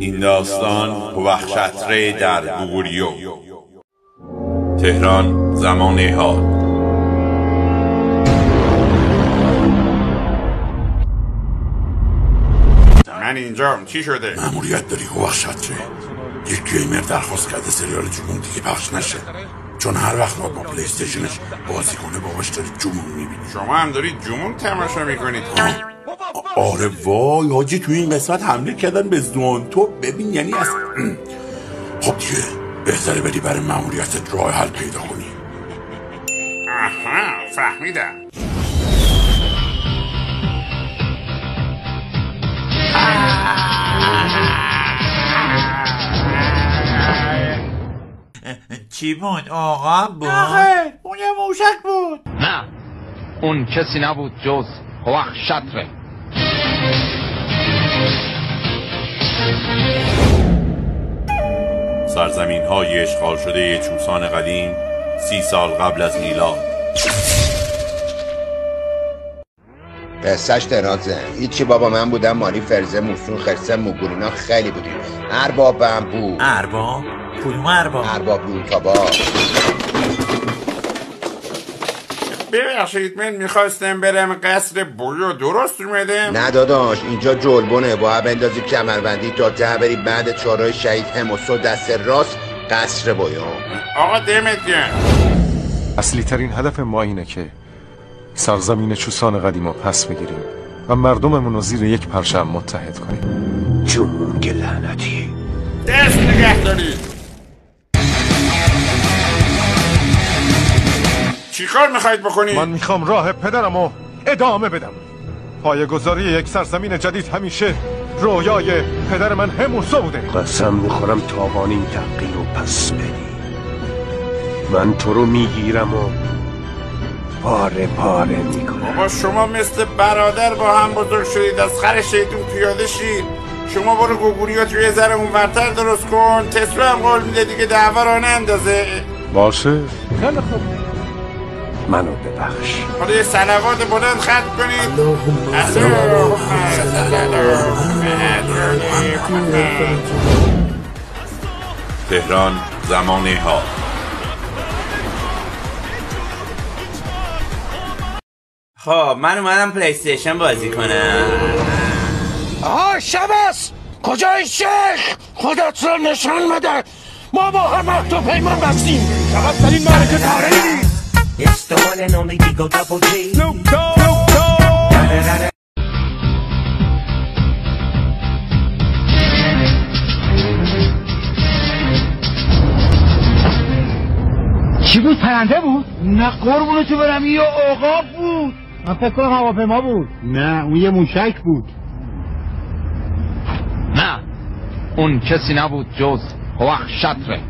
این داستان هوخشتره در گوگوریو. تهران، زمان حال. من اینجام. چی شده؟ مأموریت داری هوخشتره. یک گیمر درخواست کرده سریال جمون دیگه پخش نشه، چون هر وقت با پلی استیشنش بازی کنه باباش داری جمون میبینی. شما هم دارید جمون تماشا میکنید؟ آره وای حاجی، توی این قسمت حمله کردن به زونتو. ببین یعنی از خب دیگه بهتره بری برای مأموریتت راه حل پیدا کنی. آها، فهمیدم. چی بود؟ آقا بود؟ آخه اون یه موشک بود. نه، اون کسی نبود جز هوخشتره. سرزمین های اشغال شده چوسان قدیم 30 سال قبل از میلاد. قصهش درازه. هیچی بابا، من بودم مانی، فرزه، موسون، خرسه، موگورینا خیلی بودیم. اربابم بود. ارباب؟ کدوم ارباب؟ ارباب لونتابا. ببخشید، من میخواستم برم قصر بویو. درست اومدم؟ نه داداش، اینجا جلبونه. باید بندازی کمربندی تا ته بری بعد چهارراه شهید هموسو دست راست قصر بویو. آقا دمت گرم. اصلی ترین هدف ما اینه که سرزمین چوسان قدیم رو پس بگیریم و مردممون رو زیر یک پرچم متحد کنیم. جونگ لعنتی. دست نگه دارید. چی کار میخواید بکنید؟ من میخوام راه پدرم رو ادامه بدم. پایه‌گذاری یک سرزمین جدید همیشه رویای پدر من هموسو بوده. قسم میخورم تاوان این تحقیر رو پس بدی. من تو رو میگیرم و پاره پاره میکنم. بابا شما مثل برادر با هم بزرگ شدید، از خر شیطون پیاده شید. شما برو گوگوریات رو یه ذره اونورتر درست کن. تسلو هم قول میده دیگه دعوا را نندازه. باشه. خیلی خوب، منو ببخش. حالا یه صلوات بلند ختم کنید. تهران، زمان حال. خب من اومدم پلی استیشن بازی کنم. آها شبس، کجای شیخ؟ خودت رو نشان بده. ما با هم عهد و پیمان بستیم. شبس در این معرکه تاریخ. It's the one and only Digo Double G. Snoop Dogg. چی بود؟ پرنده بود؟ نه قربونتو برم، یه عقاب بود. من فکر کنم هواپیما بود. نه اون یه موشک بود. نه، اون کسی نبود جز هوخشتره.